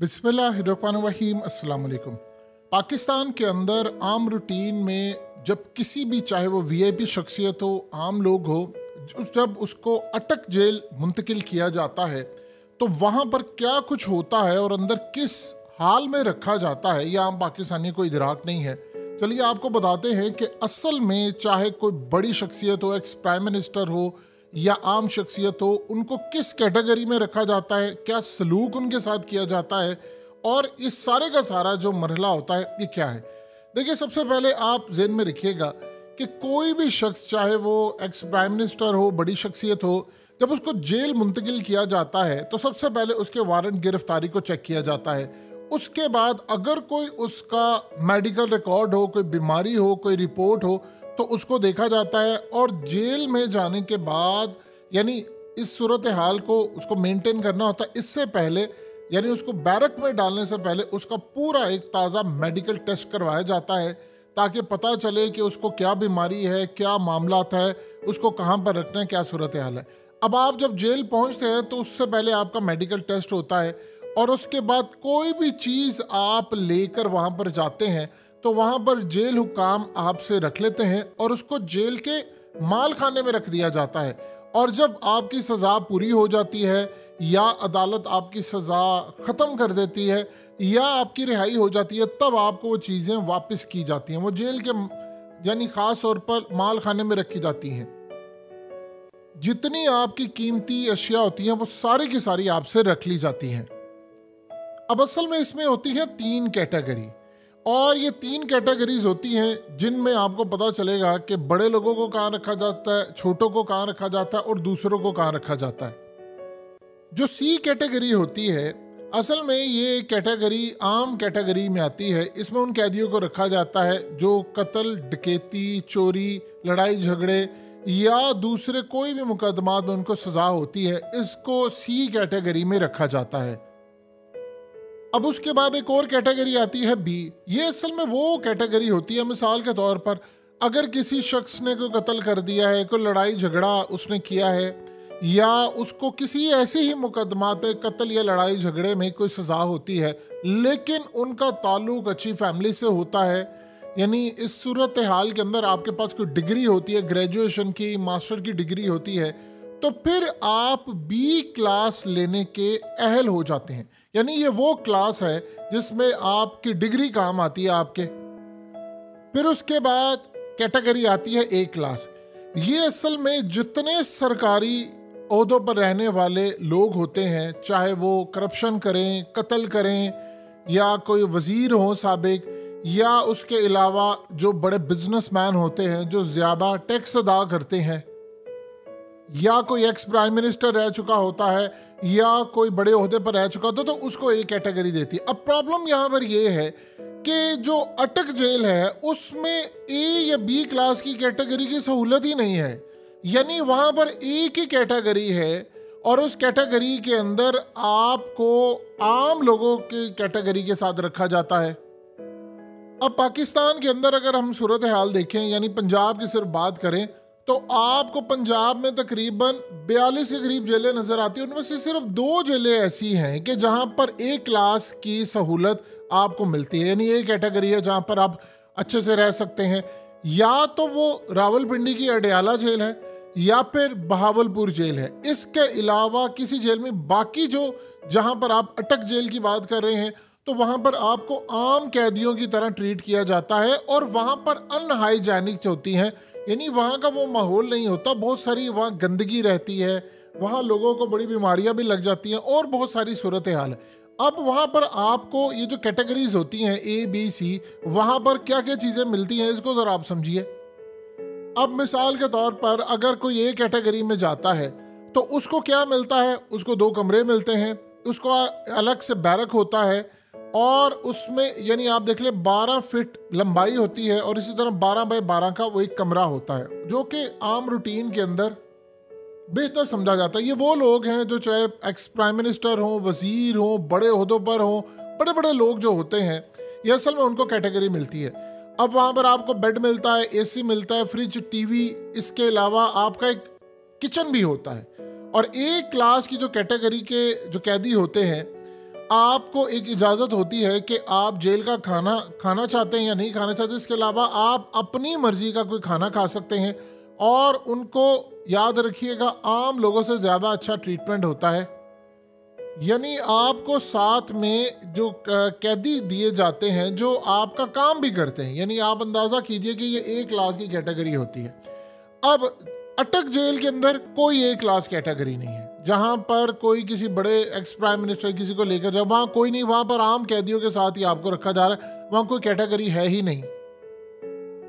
बिस्मिल्लाहिर्रहमानिर्रहीम। अस्सलाम वालेकुम। पाकिस्तान के अंदर आम रूटीन में जब किसी भी, चाहे वो वीआईपी शख्सियत हो, आम लोग हो, जब उसको अटक जेल मुंतकिल किया जाता है तो वहाँ पर क्या कुछ होता है और अंदर किस हाल में रखा जाता है, यह आम पाकिस्तानी को इदराक नहीं है। चलिए आपको बताते हैं कि असल में चाहे कोई बड़ी शख्सियत हो, एक्स प्राइम मिनिस्टर हो या आम शख्सियत हो, उनको किस कैटेगरी में रखा जाता है, क्या सलूक उनके साथ किया जाता है और इस सारे का सारा जो मरहला होता है ये क्या है। देखिए, सबसे पहले आप ज़हन में रखिएगा कि कोई भी शख्स, चाहे वो एक्स प्राइम मिनिस्टर हो, बड़ी शख्सियत हो, जब उसको जेल मुंतकिल किया जाता है तो सबसे पहले उसके वारंट गिरफ्तारी को चेक किया जाता है। उसके बाद अगर कोई उसका मेडिकल रिकॉर्ड हो, कोई बीमारी हो, कोई रिपोर्ट हो तो उसको देखा जाता है। और जेल में जाने के बाद, यानी इस सूरत हाल को उसको मेंटेन करना होता है, इससे पहले यानी उसको बैरक में डालने से पहले उसका पूरा एक ताज़ा मेडिकल टेस्ट करवाया जाता है ताकि पता चले कि उसको क्या बीमारी है, क्या मामलात है, उसको कहाँ पर रखना है, क्या सूरत हाल है। अब आप जब जेल पहुँचते हैं तो उससे पहले आपका मेडिकल टेस्ट होता है और उसके बाद कोई भी चीज़ आप लेकर वहाँ पर जाते हैं तो वहाँ पर जेल हुकाम आपसे रख लेते हैं और उसको जेल के माल खाने में रख दिया जाता है। और जब आपकी सज़ा पूरी हो जाती है या अदालत आपकी सज़ा ख़त्म कर देती है या आपकी रिहाई हो जाती है, तब आपको वो चीज़ें वापस की जाती हैं। वो जेल के यानी ख़ास तौर पर माल खाने में रखी जाती हैं। जितनी आपकी कीमती अशिया होती हैं वो सारी की सारी आपसे रख ली जाती हैं। अब असल में इसमें होती है 3 कैटेगरी, और ये 3 कैटेगरीज होती हैं जिनमें आपको पता चलेगा कि बड़े लोगों को कहाँ रखा जाता है, छोटों को कहाँ रखा जाता है और दूसरों को कहाँ रखा जाता है। जो सी कैटेगरी होती है, असल में ये कैटेगरी आम कैटेगरी में आती है। इसमें उन कैदियों को रखा जाता है जो कत्ल, डकैती, चोरी, लड़ाई झगड़े या दूसरे कोई भी मुकदमात में उनको सज़ा होती है, इसको सी कैटेगरी में रखा जाता है। अब उसके बाद एक और कैटेगरी आती है बी। ये असल में वो कैटेगरी होती है, मिसाल के तौर पर अगर किसी शख्स ने कोई कत्ल कर दिया है, कोई लड़ाई झगड़ा उसने किया है या उसको किसी ऐसे ही मुकदमा पे कत्ल या लड़ाई झगड़े में कोई सज़ा होती है, लेकिन उनका ताल्लुक अच्छी फैमिली से होता है, यानी इस सूरत हाल के अंदर आपके पास कोई डिग्री होती है, ग्रेजुएशन की, मास्टर की डिग्री होती है, तो फिर आप बी क्लास लेने के अहल हो जाते हैं। यानी ये वो क्लास है जिसमें आपकी डिग्री काम आती है आपके। फिर उसके बाद कैटेगरी आती है ए क्लास। ये असल में जितने सरकारी ओहदों पर रहने वाले लोग होते हैं, चाहे वो करप्शन करें, कत्ल करें या कोई वजीर हो साबिक, या उसके अलावा जो बड़े बिजनेसमैन होते हैं जो ज़्यादा टैक्स अदा करते हैं, या कोई एक्स प्राइम मिनिस्टर रह चुका होता है या कोई बड़े ओहदे पर रह चुका होता है, तो उसको एक कैटेगरी देती है। अब प्रॉब्लम यहाँ पर यह है कि जो अटक जेल है उसमें ए या बी क्लास की कैटेगरी की सहूलत ही नहीं है। यानी वहाँ पर एक ही कैटेगरी है और उस कैटेगरी के अंदर आपको आम लोगों की कैटेगरी के साथ रखा जाता है। अब पाकिस्तान के अंदर अगर हम सूरत हाल देखें, यानी पंजाब की सिर्फ बात करें, तो आपको पंजाब में तकरीबन 42 के करीब जेलें नज़र आती हैं। उनमें से सिर्फ 2 जेलें ऐसी हैं कि जहां पर ए क्लास की सहूलत आपको मिलती है, यानी एक कैटेगरी है जहां पर आप अच्छे से रह सकते हैं। या तो वो रावलपिंडी की अडयाला जेल है या फिर बहावलपुर जेल है। इसके अलावा किसी जेल में बाकी जो जहां पर आप अटक जेल की बात कर रहे हैं तो वहां पर आपको आम कैदियों की तरह ट्रीट किया जाता है और वहां पर अनहाइजेनिक होती हैं, यानी वहाँ का वो माहौल नहीं होता। बहुत सारी वहाँ गंदगी रहती है, वहाँ लोगों को बड़ी बीमारियाँ भी लग जाती हैं और बहुत सारी सूरत हाल है। अब वहाँ पर आपको ये जो कैटेगरीज होती हैं ए बी सी, वहाँ पर क्या क्या चीज़ें मिलती हैं इसको ज़रा आप समझिए। अब मिसाल के तौर पर अगर कोई ए कैटेगरी में जाता है तो उसको क्या मिलता है, उसको 2 कमरे मिलते हैं, उसको अलग से बैरक होता है और उसमें यानी आप देख ले 12 फीट लंबाई होती है और इसी तरह 12 बाय 12 का वो एक कमरा होता है जो कि आम रूटीन के अंदर बेहतर समझा जाता है। ये वो लोग हैं जो चाहे एक्स प्राइम मिनिस्टर हों, वजीर हों, बड़े ओहदों पर हों, बड़े बड़े लोग जो होते हैं, ये असल में उनको कैटेगरी मिलती है। अब वहाँ पर आपको बेड मिलता है, एसी मिलता है, फ्रिज, टीवी, इसके अलावा आपका एक किचन भी होता है। और ए क्लास की जो कैटेगरी के जो कैदी होते हैं आपको एक इजाज़त होती है कि आप जेल का खाना खाना चाहते हैं या नहीं खाना चाहते। इसके अलावा आप अपनी मर्ज़ी का कोई खाना खा सकते हैं और उनको याद रखिएगा आम लोगों से ज़्यादा अच्छा ट्रीटमेंट होता है। यानी आपको साथ में जो कैदी दिए जाते हैं जो आपका काम भी करते हैं, यानी आप अंदाज़ा कीजिए कि ये ए क्लास की कैटेगरी होती है। अब अटक जेल के अंदर कोई ए क्लास कैटेगरी नहीं है जहाँ पर कोई किसी बड़े एक्स प्राइम मिनिस्टर किसी को लेकर जाए, वहाँ कोई नहीं। वहाँ पर आम कैदियों के साथ ही आपको रखा जा रहा है, वहाँ कोई कैटेगरी है ही नहीं।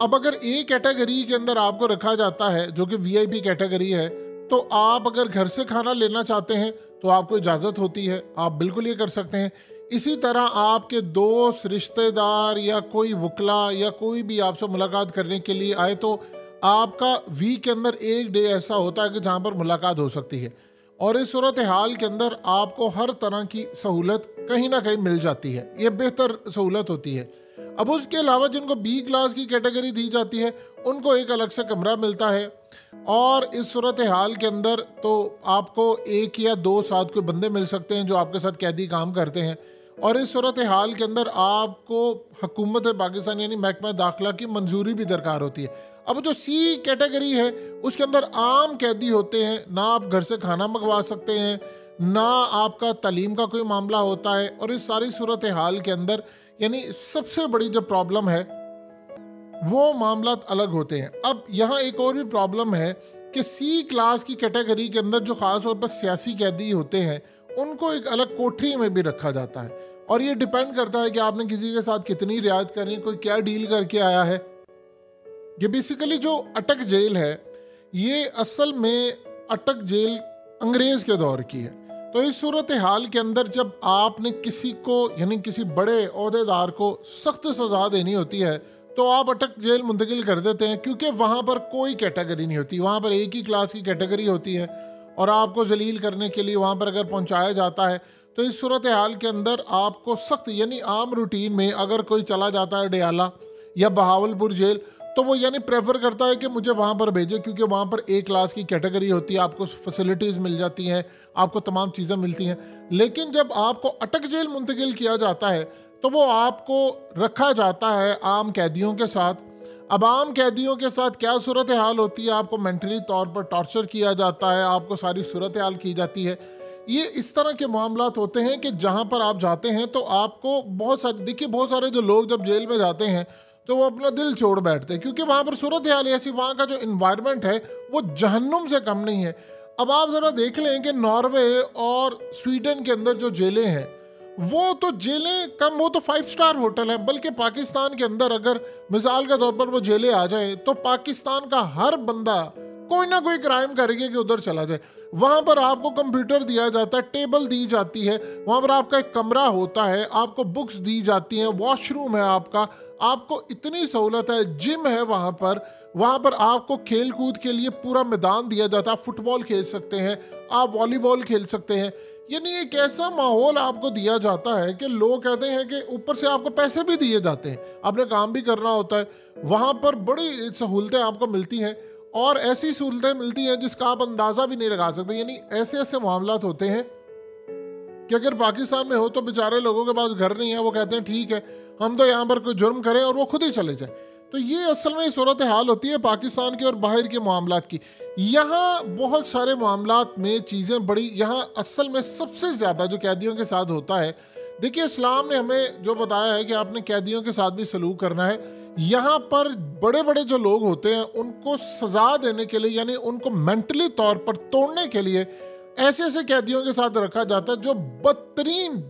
अब अगर ए कैटेगरी के अंदर आपको रखा जाता है जो कि वीआईपी कैटेगरी है, तो आप अगर घर से खाना लेना चाहते हैं तो आपको इजाज़त होती है, आप बिल्कुल ये कर सकते हैं। इसी तरह आपके दोस्त, रिश्तेदार या कोई वकला या कोई भी आपसे मुलाकात करने के लिए आए तो आपका वीक के अंदर एक डे ऐसा होता है कि जहाँ पर मुलाकात हो सकती है, और इस सूरत हाल के अंदर आपको हर तरह की सहूलत कहीं ना कहीं मिल जाती है। ये बेहतर सहूलत होती है। अब उसके अलावा जिनको बी क्लास की कैटेगरी दी जाती है उनको एक अलग से कमरा मिलता है, और इस सूरत हाल के अंदर तो आपको एक या दो साथ कोई बंदे मिल सकते हैं जो आपके साथ कैदी काम करते हैं, और इस सूरत हाल के अंदर आपको हुकूमत पाकिस्तान यानी महकमा दाखिला की मंजूरी भी दरकार होती है। अब जो सी कैटेगरी है उसके अंदर आम कैदी होते हैं, ना आप घर से खाना मंगवा सकते हैं, ना आपका तालीम का कोई मामला होता है, और इस सारी सूरत हाल के अंदर यानी सबसे बड़ी जो प्रॉब्लम है वो मामला अलग होते हैं। अब यहाँ एक और भी प्रॉब्लम है कि सी क्लास की कैटेगरी के अंदर जो ख़ास तौर पर सियासी कैदी होते हैं उनको एक अलग कोठरी में भी रखा जाता है, और ये डिपेंड करता है कि आपने किसी के साथ कितनी रियायत करनी है, कोई क्या डील करके आया है। ये बेसिकली जो अटक जेल है ये असल में अटक जेल अंग्रेज़ के दौर की है। तो इस सूरत हाल के अंदर जब आपने किसी को यानी किसी बड़े ओहदेदार को सख्त सज़ा देनी होती है तो आप अटक जेल मुंतकिल कर देते हैं, क्योंकि वहाँ पर कोई कैटेगरी नहीं होती, वहाँ पर एक ही क्लास की कैटेगरी होती है, और आपको जलील करने के लिए वहाँ पर अगर पहुँचाया जाता है तो इस सूरत हाल के अंदर आपको सख्त यानी आम रूटीन में अगर कोई चला जाता है डयाला या बहावलपुर जेल तो वो यानी प्रेफर करता है कि मुझे वहाँ पर भेजे, क्योंकि वहाँ पर ए क्लास की कैटेगरी होती है, आपको फैसिलिटीज़ मिल जाती हैं, आपको तमाम चीज़ें मिलती हैं। लेकिन जब आपको अटक जेल मुंतकिल किया जाता है तो वो आपको रखा जाता है आम कैदियों के साथ। अब आम कैदियों के साथ क्या सूरत हाल होती है, आपको मेंटली तौर पर टॉर्चर किया जाता है, आपको सारी सूरत हाल की जाती है। ये इस तरह के मामलात होते हैं कि जहाँ पर आप जाते हैं तो आपको बहुत सारे, देखिए बहुत सारे जो लोग जब जेल में जाते हैं तो वो अपना दिल छोड़ बैठते हैं, क्योंकि वहाँ पर सूरत हाल ऐसी, वहाँ का जो इन्वायरमेंट है वो जहन्नुम से कम नहीं है। अब आप ज़रा देख लें कि नॉर्वे और स्वीडन के अंदर जो जेलें हैं वो तो जेलें कम, वो तो 5 स्टार होटल है, बल्कि पाकिस्तान के अंदर अगर मिसाल के तौर पर वो जेलें आ जाए तो पाकिस्तान का हर बंदा कोई ना कोई क्राइम करेगा कि उधर चला जाए। वहाँ पर आपको कंप्यूटर दिया जाता है, टेबल दी जाती है, वहाँ पर आपका एक कमरा होता है, आपको बुक्स दी जाती हैं, वॉशरूम है आपको इतनी सहूलत है, जिम है वहाँ पर आपको खेल कूद के लिए पूरा मैदान दिया जाता है, फुटबॉल खेल सकते हैं, आप वॉलीबॉल खेल सकते हैं। यानी एक ऐसा माहौल आपको दिया जाता है कि लोग कहते हैं कि ऊपर से आपको पैसे भी दिए जाते हैं, आपने काम भी करना होता है। वहाँ पर बड़ी सहूलतें आपको मिलती हैं, और ऐसी सहूलतें मिलती हैं जिसका आप अंदाज़ा भी नहीं लगा सकते। यानी ऐसे ऐसे मामलात होते हैं कि अगर पाकिस्तान में हो तो बेचारे लोगों के पास घर नहीं है, वो कहते हैं ठीक है हम तो यहाँ पर कोई जुर्म करें और वो खुद ही चले जाए। तो ये असल में सूरत हाल होती है पाकिस्तान की और बाहर के मामलात की। यहाँ बहुत सारे मामलात में चीज़ें बड़ी, यहाँ असल में सबसे ज़्यादा जो कैदियों के साथ होता है, देखिए इस्लाम ने हमें जो बताया है कि आपने कैदियों के साथ भी सलूक करना है। यहाँ पर बड़े बड़े जो लोग होते हैं उनको सज़ा देने के लिए यानी उनको मेंटली तौर पर तोड़ने के लिए ऐसे ऐसे कैदियों के साथ रखा जाता है जो बदतरीन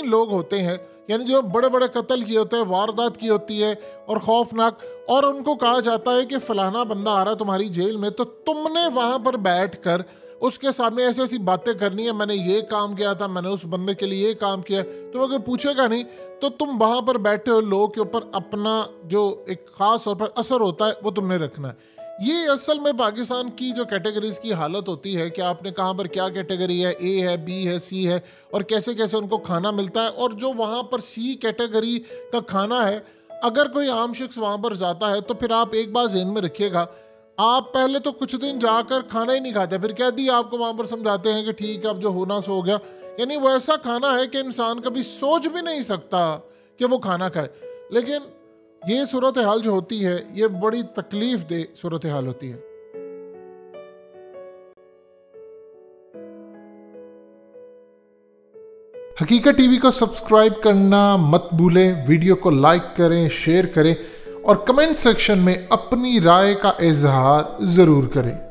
लोग होते हैं, यानी जो बड़े बड़े कत्ल किए होते हैं, वारदात की होती है और खौफनाक, और उनको कहा जाता है कि फलाना बंदा आ रहा है तुम्हारी जेल में, तो तुमने वहाँ पर बैठकर उसके सामने ऐसी ऐसी बातें करनी है, मैंने ये काम किया था, मैंने उस बंदे के लिए ये काम किया, तुम्हें कोई पूछेगा नहीं, तो तुम वहाँ पर बैठे हो, लोगों के ऊपर अपना जो एक ख़ास तौर पर असर होता है वो तुमने रखना है। ये असल में पाकिस्तान की जो कैटेगरीज की हालत होती है कि आपने कहाँ पर क्या कैटेगरी है, ए है, बी है, सी है, और कैसे कैसे उनको खाना मिलता है। और जो वहाँ पर सी कैटेगरी का खाना है, अगर कोई आम शख्स वहाँ पर जाता है तो फिर आप एक बात ज़हन में रखिएगा, आप पहले तो कुछ दिन जाकर खाना ही नहीं खाते, फिर कह दी आपको वहाँ पर समझाते हैं कि ठीक है अब जो होना सो हो गया, यानी वो ऐसा खाना है कि इंसान कभी सोच भी नहीं सकता कि वो खाना खाए। लेकिन ये सूरत हाल जो होती है ये बड़ी तकलीफ दे सूरत हाल होती है। हकीकत टीवी को सब्सक्राइब करना मत भूलें, वीडियो को लाइक करें, शेयर करें और कमेंट सेक्शन में अपनी राय का इजहार ज़रूर करें।